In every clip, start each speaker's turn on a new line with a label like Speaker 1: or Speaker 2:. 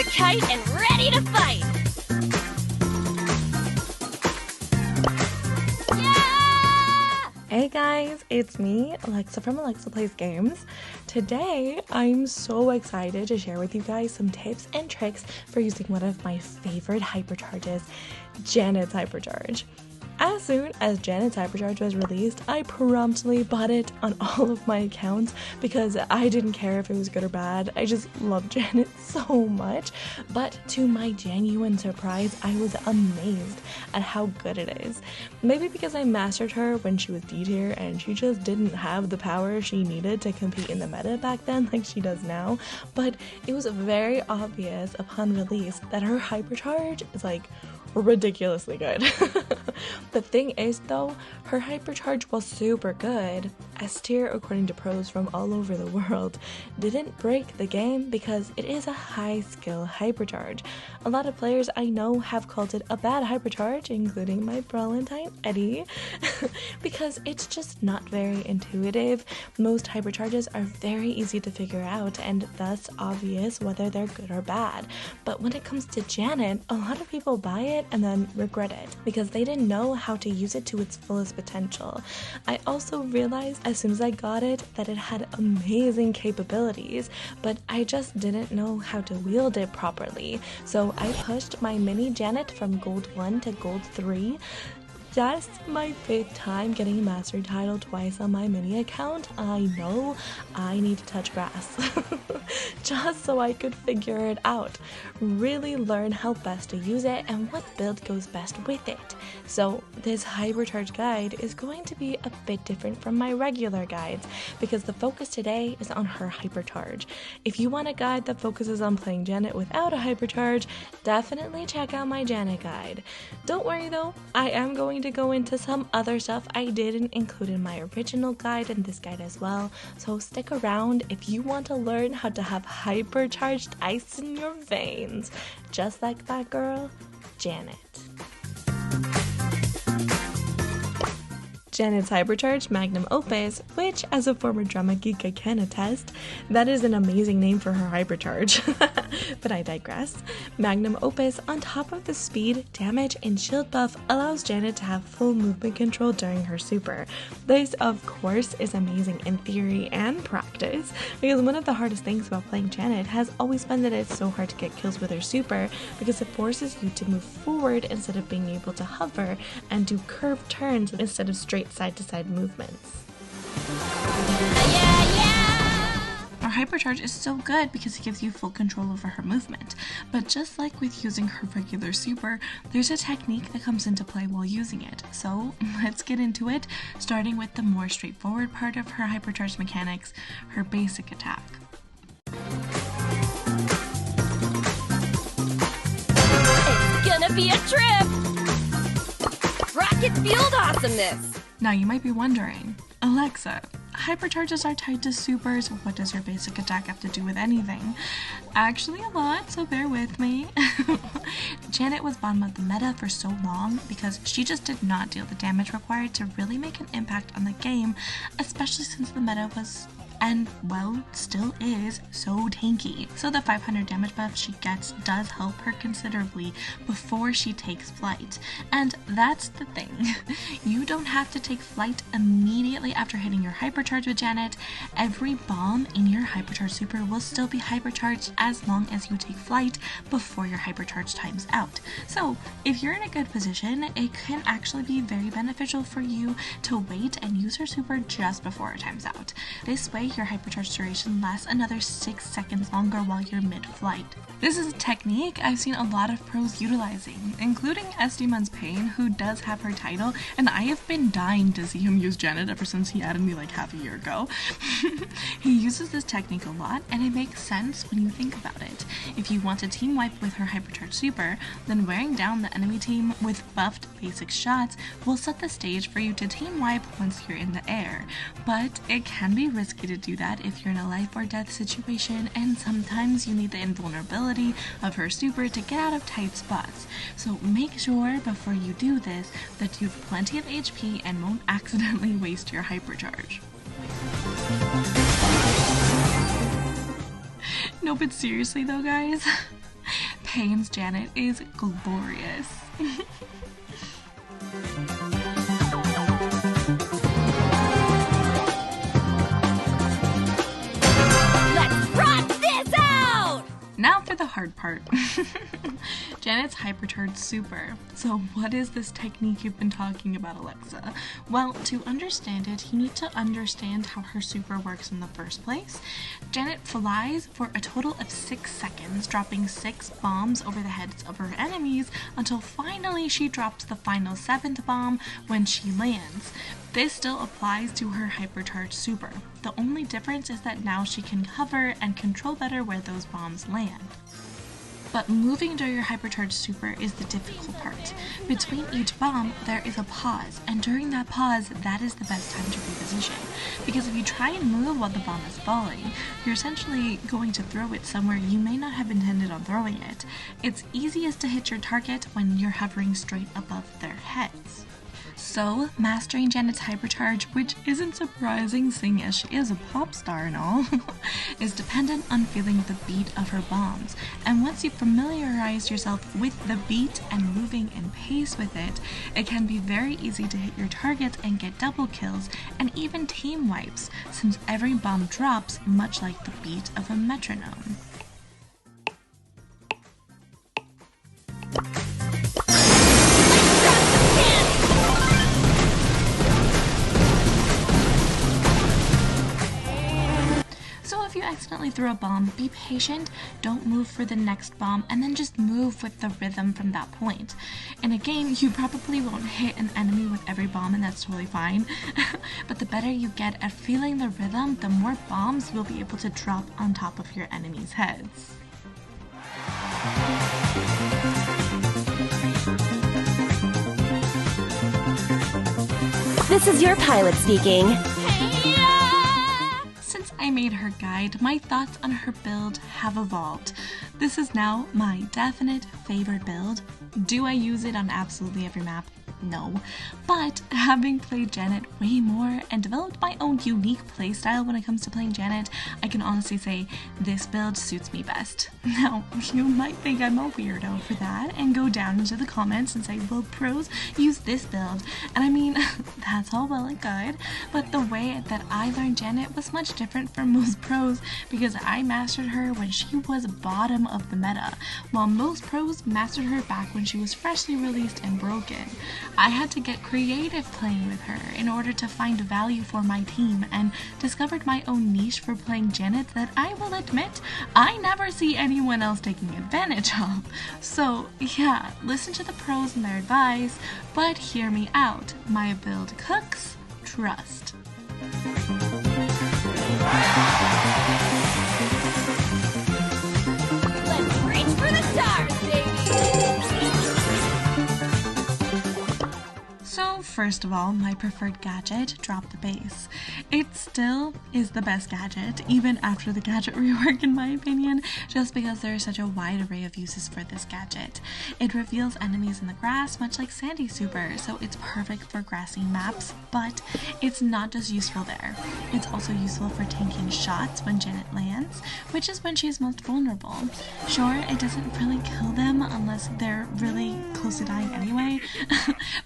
Speaker 1: the kite and ready to fight! Yeah!
Speaker 2: Hey guys, it's me, Alexa from Alexa Plays Games. Today, I'm so excited to share with you guys some tips and tricks for using one of my favorite hypercharges, Janet's Hypercharge. As soon as Janet's Hypercharge was released, I promptly bought it on all of my accounts because I didn't care if it was good or bad. I just love Janet so much. But to my genuine surprise, I was amazed at how good it is. Maybe because I mastered her when she was D tier and she just didn't have the power she needed to compete in the meta back then like she does now. But it was very obvious upon release that her Hypercharge is like ridiculously good. The thing is though, her Hypercharge was super good. S tier, according to pros from all over the world, didn't break the game because it is a high skill Hypercharge. A lot of players I know have called it a bad Hypercharge, including my Valentine Eddy, because it's just not very intuitive. Most Hypercharges are very easy to figure out and thus obvious whether they're good or bad. But when it comes to Janet, a lot of people buy it and then regret it because they didn't know how to use it to its fullest potential. I also realized as soon as I got it that it had amazing capabilities, but I just didn't know how to wield it properly. So I pushed my mini Janet from Gold 1 to Gold 3. That's my 5th time getting a master title twice on my mini account. I know I need to touch grass just so I could figure it out, really learn how best to use it and what build goes best with it. So this Hypercharge guide is going to be a bit different from my regular guides because the focus today is on her Hypercharge. If you want a guide that focuses on playing Janet without a Hypercharge, definitely check out my Janet guide. Don't worry though, I am going to go into some other stuff I didn't include in my original guide and this guide as well, so stick around if you want to learn how to have hypercharged ice in your veins, just like that girl, Janet. Janet's Hypercharged Magnum Opus, which as a former drama geek I can attest, that is an amazing name for her Hypercharge, but I digress. Magnum Opus, on top of the speed, damage, and shield buff, allows Janet to have full movement control during her super. This, of course, is amazing in theory and practice, because one of the hardest things about playing Janet has always been that it's so hard to get kills with her super, because it forces you to move forward instead of being able to hover, and do curved turns instead of straight side-to-side movements. Our Hypercharge is so good because it gives you full control over her movement, but just like with using her regular super, there's a technique that comes into play while using it. So let's get into it, starting with the more straightforward part of her Hypercharged mechanics, her basic attack.
Speaker 1: It's gonna be a trip! Rocket fueled awesomeness!
Speaker 2: Now you might be wondering, Alexa, Hypercharges are tied to supers, what does her basic attack have to do with anything? Actually a lot, so bear with me. Janet was bottom of the meta for so long because she just did not deal the damage required to really make an impact on the game, especially since the meta was, and well, still is, so tanky. So the 500 damage buff she gets does help her considerably before she takes flight. And that's the thing. You don't have to take flight immediately after hitting your Hypercharge with Janet. Every bomb in your Hypercharge super will still be hypercharged as long as you take flight before your Hypercharge times out. So if you're in a good position, it can actually be very beneficial for you to wait and use her super just before it times out. This way your Hypercharge duration lasts another 6 seconds longer while you're mid-flight. This is a technique I've seen a lot of pros utilizing, including STMN's Pain, who does have her title, and I have been dying to see him use Janet ever since he added me like half a year ago. He uses this technique a lot, and it makes sense when you think about it. If you want to team wipe with her Hypercharge super, then wearing down the enemy team with buffed basic shots will set the stage for you to team wipe once you're in the air. But it can be risky to do that if you're in a life or death situation, and sometimes you need the invulnerability of her super to get out of tight spots. So make sure before you do this that you have plenty of HP and won't accidentally waste your Hypercharge. No, but seriously though, guys, Kane's Janet is glorious.
Speaker 1: Let's rock this out!
Speaker 2: Now for the hard part. Janet's Hypercharged Super. So what is this technique you've been talking about, Alexa? Well, to understand it, you need to understand how her super works in the first place. Janet flies for a total of 6 seconds, dropping 6 bombs over the heads of her enemies until finally she drops the final 7th bomb when she lands. This still applies to her Hypercharged Super. The only difference is that now she can hover and control better where those bombs land. But moving during your Hypercharged Super is the difficult part. Between each bomb, there is a pause, and during that pause, that is the best time to reposition. Because if you try and move while the bomb is falling, you're essentially going to throw it somewhere you may not have intended on throwing it. It's easiest to hit your target when you're hovering straight above their heads. So, mastering Janet's Hypercharge, which isn't surprising seeing as she is a pop star and all, is dependent on feeling the beat of her bombs. And once you familiarize yourself with the beat and moving in pace with it, it can be very easy to hit your target and get double kills and even team wipes, since every bomb drops much like the beat of a metronome. If you accidentally throw a bomb, be patient, don't move for the next bomb, and then just move with the rhythm from that point. In a game, you probably won't hit an enemy with every bomb, and that's totally fine. But the better you get at feeling the rhythm, the more bombs you'll be able to drop on top of your enemies' heads.
Speaker 1: This is your pilot speaking.
Speaker 2: Since I made her guide, my thoughts on her build have evolved. This is now my definite favorite build. Do I use it on absolutely every map? No. But having played Janet way more and developed my own unique playstyle when it comes to playing Janet, I can honestly say this build suits me best. Now, you might think I'm a weirdo for that and go down into the comments and say, well, pros use this build. And I mean, that's all well and good, but the way that I learned Janet was much different from most pros because I mastered her when she was bottom of the meta, while most pros mastered her back when she was freshly released and broken. I had to get creative playing with her in order to find value for my team and discovered my own niche for playing Janet that I will admit I never see anyone else taking advantage of. So yeah, listen to the pros and their advice, but hear me out. My build cooks, trust.
Speaker 1: Let's reach for the stars, baby!
Speaker 2: So first of all, my preferred gadget, drop the base. It still is the best gadget, even after the gadget rework in my opinion, just because there is such a wide array of uses for this gadget. It reveals enemies in the grass, much like Sandy Super, so it's perfect for grassy maps, but it's not just useful there. It's also useful for tanking shots when Janet lands, which is when she's most vulnerable. Sure, it doesn't really kill them unless they're really close to dying anyway,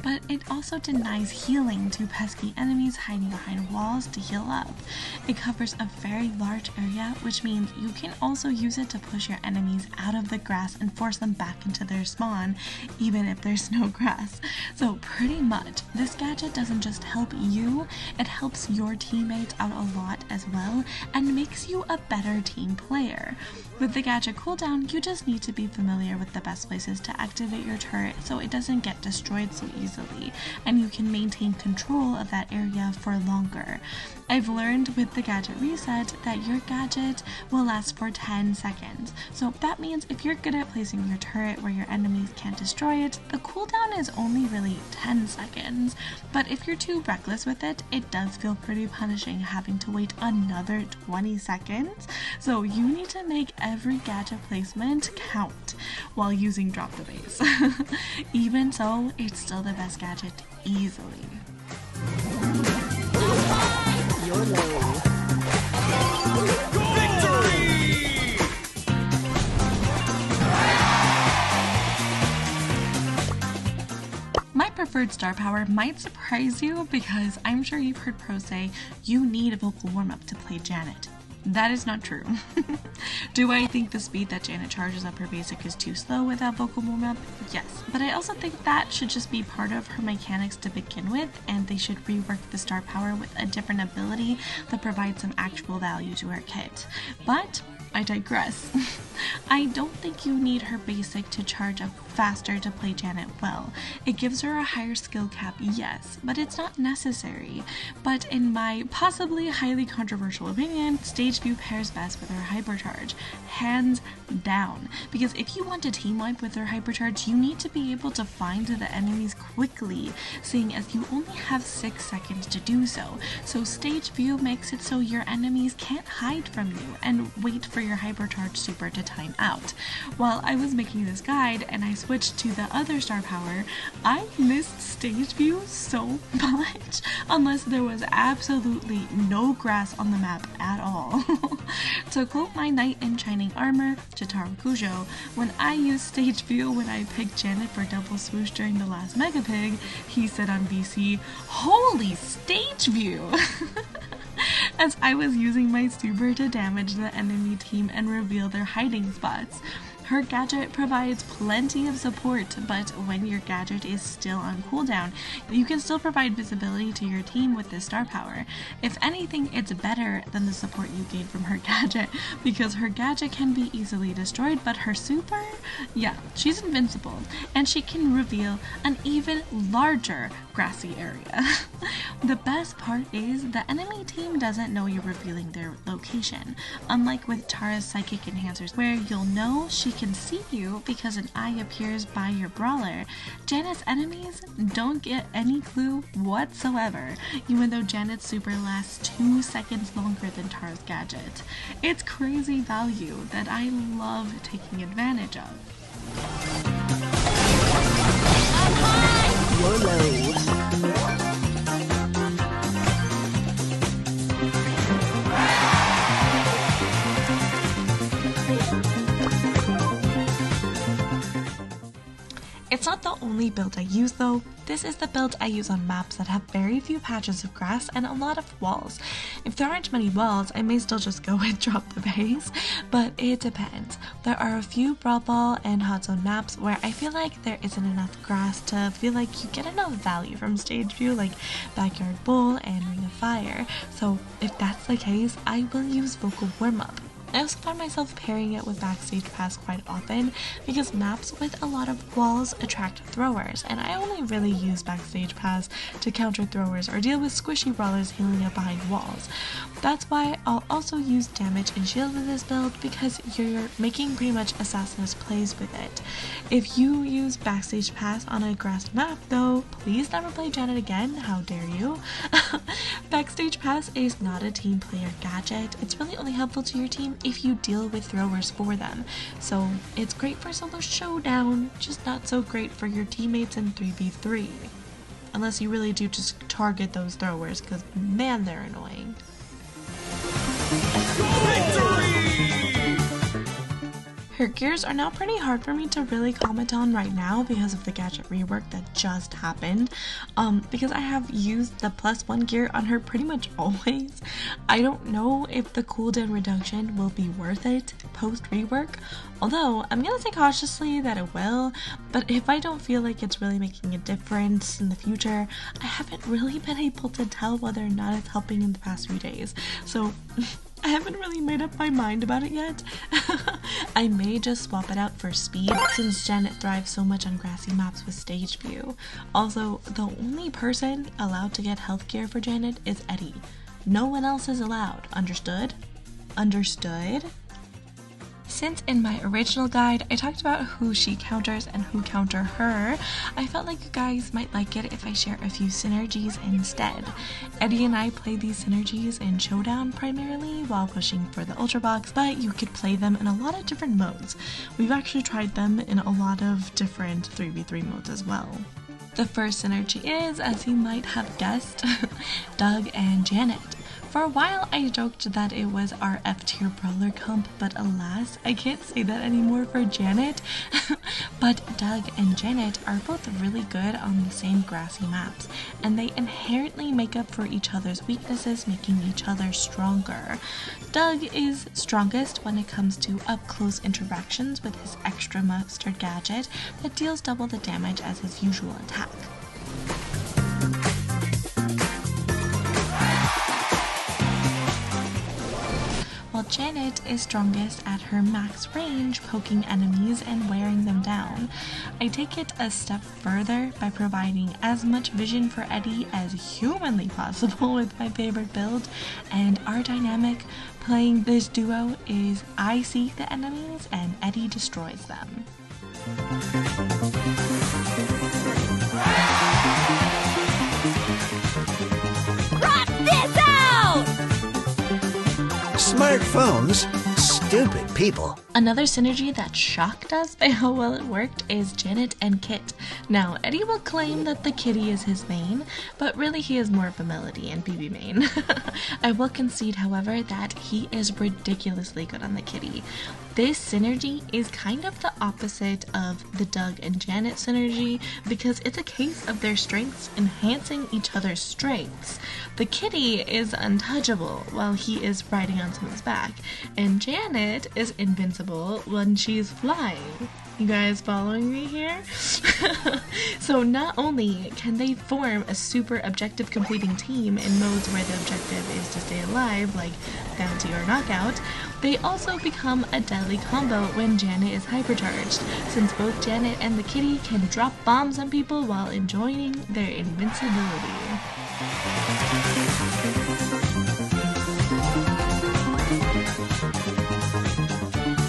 Speaker 2: but it also denies healing to pesky enemies hiding behind walls to heal up. It covers a very large area, which means you can also use it to push your enemies out of the grass and force them back into their spawn, even if there's no grass. So pretty much, this gadget doesn't just help you, it helps your teammates out a lot as well, and makes you a better team player. With the gadget cooldown, you just need to be familiar with the best places to activate your turret so it doesn't get destroyed so easily, and you can maintain control of that area for longer. I've learned with the gadget reset that your gadget will last for 10 seconds. So that means if you're good at placing your turret where your enemies can't destroy it, the cooldown is only really 10 seconds. But if you're too reckless with it, it does feel pretty punishing having to wait another 20 seconds. So you need to make every gadget placement count while using drop the base. Even so, it's still the best gadget easily.
Speaker 3: You're low. Victory!
Speaker 2: preferred star power might surprise you because I'm sure you've heard pros say you need a vocal warm-up to play Janet. That is not true. Do I think the speed that Janet charges up her basic is too slow without vocal warm-up? Yes, but I also think that should just be part of her mechanics to begin with, and they should rework the star power with a different ability that provides some actual value to her kit. But I digress. I don't think you need her basic to charge up faster to play Janet well. It gives her a higher skill cap, yes, but it's not necessary. But in my possibly highly controversial opinion, Stage View pairs best with her Hypercharge, hands down. Because if you want to team wipe with her Hypercharge, you need to be able to find the enemies quickly, seeing as you only have 6 seconds to do so. So Stage View makes it so your enemies can't hide from you and wait for your Hypercharge super to time out. While I was making this guide and I switched to the other star power, I missed Stage View so much, unless there was absolutely no grass on the map at all. To quote my knight in shining armor, Jotaro Kujo, when I used Stage View when I picked Janet for double swoosh during the last Mega Pig, he said on VC, "Holy Stage View!" as I was using my super to damage the enemy team and reveal their hiding spots. Her gadget provides plenty of support, but when your gadget is still on cooldown, you can still provide visibility to your team with this star power. If anything, it's better than the support you gain from her gadget, because her gadget can be easily destroyed, but her super? Yeah, she's invincible, and she can reveal an even larger grassy area. The best part is the enemy team doesn't know you're revealing their location, unlike with Tara's psychic enhancers, where you'll know she can see you because an eye appears by your brawler. Janet's enemies don't get any clue whatsoever, even though Janet's super lasts 2 seconds longer than Tara's gadget. It's crazy value that I love taking advantage of.
Speaker 3: You're low.
Speaker 2: It's not the only build I use though. This is the build I use on maps that have very few patches of grass and a lot of walls. If there aren't many walls, I may still just go and drop the base, but it depends. There are a few Brawl Ball and Hot Zone maps where I feel like there isn't enough grass to feel like you get enough value from Stage View, like Backyard Bowl and Ring of Fire. So if that's the case, I will use Vocal Warm-Up. I also find myself pairing it with Backstage Pass quite often because maps with a lot of walls attract throwers, and I only really use Backstage Pass to counter throwers or deal with squishy brawlers healing up behind walls. That's why I'll also use damage and shield with this build, because you're making pretty much assassin's plays with it. If you use Backstage Pass on a grass map though, please never play Janet again, how dare you. Backstage Pass is not a team player gadget. It's really only helpful to your team if you deal with throwers for them. So it's great for solo showdown, just not so great for your teammates in 3v3. Unless you really do just target those throwers, because man, they're annoying. Her gears are now pretty hard for me to really comment on right now because of the gadget rework that just happened. Because I have used the +1 gear on her pretty much always. I don't know if the cooldown reduction will be worth it post rework, although I'm gonna say cautiously that it will, but if I don't feel like it's really making a difference in the future, I haven't really been able to tell whether or not it's helping in the past few days. So I haven't really made up my mind about it yet. I may just swap it out for speed since Janet thrives so much on grassy maps with Stage View. Also, the only person allowed to get health gear for Janet is Eddy. No one else is allowed. Understood? Understood? Since in my original guide I talked about who she counters and who counter her, I felt like you guys might like it if I share a few synergies instead. Eddy and I play these synergies in Showdown primarily while pushing for the Ultra Box, but you could play them in a lot of different modes. We've actually tried them in a lot of different 3v3 modes as well. The first synergy is, as you might have guessed, Doug and Janet. For a while, I joked that it was our F-tier brawler comp, but alas, I can't say that anymore for Janet. But Doug and Janet are both really good on the same grassy maps, and they inherently make up for each other's weaknesses, making each other stronger. Doug is strongest when it comes to up-close interactions with his extra mustard gadget that deals double the damage as his usual attack. While Janet is strongest at her max range, poking enemies and wearing them down. I take it a step further by providing as much vision for Eddy as humanly possible with my favorite build, and our dynamic playing this duo is I seek the enemies and Eddy destroys them.
Speaker 1: Rock this out!
Speaker 3: Smartphones? Stupid people.
Speaker 2: Another synergy that shocked us by how well it worked is Janet and Kit. Now, Eddy will claim that the kitty is his main, but really he is more of a Melody and BB main. I will concede, however, that he is ridiculously good on the kitty. This synergy is kind of the opposite of the Doug and Janet synergy because it's a case of their strengths enhancing each other's strengths. The kitty is untouchable while he is riding on someone's back, and Janet is invincible when she's flying. You guys following me here? So not only can they form a super objective completing team in modes where the objective is to stay alive, like bounty or knockout, they also become a deadly combo when Janet is hypercharged, since both Janet and the kitty can drop bombs on people while enjoying their invincibility.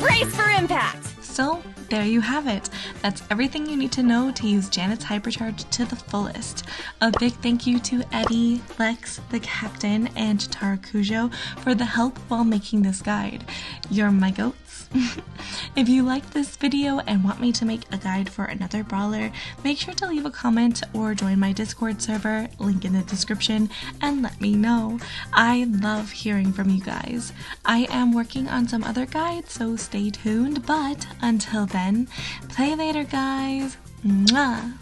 Speaker 1: Brace for impact!
Speaker 2: So, there you have it. That's everything you need to know to use Janet's Hypercharge to the fullest. A big thank you to Eddy, Lexx, the captain, and Jotaro Kujo for the help while making this guide. You're my goats. If you liked this video and want me to make a guide for another brawler, make sure to leave a comment or join my Discord server, link in the description, and let me know. I love hearing from you guys. I am working on some other guides, so stay tuned, but until then, play later guys. Mwah!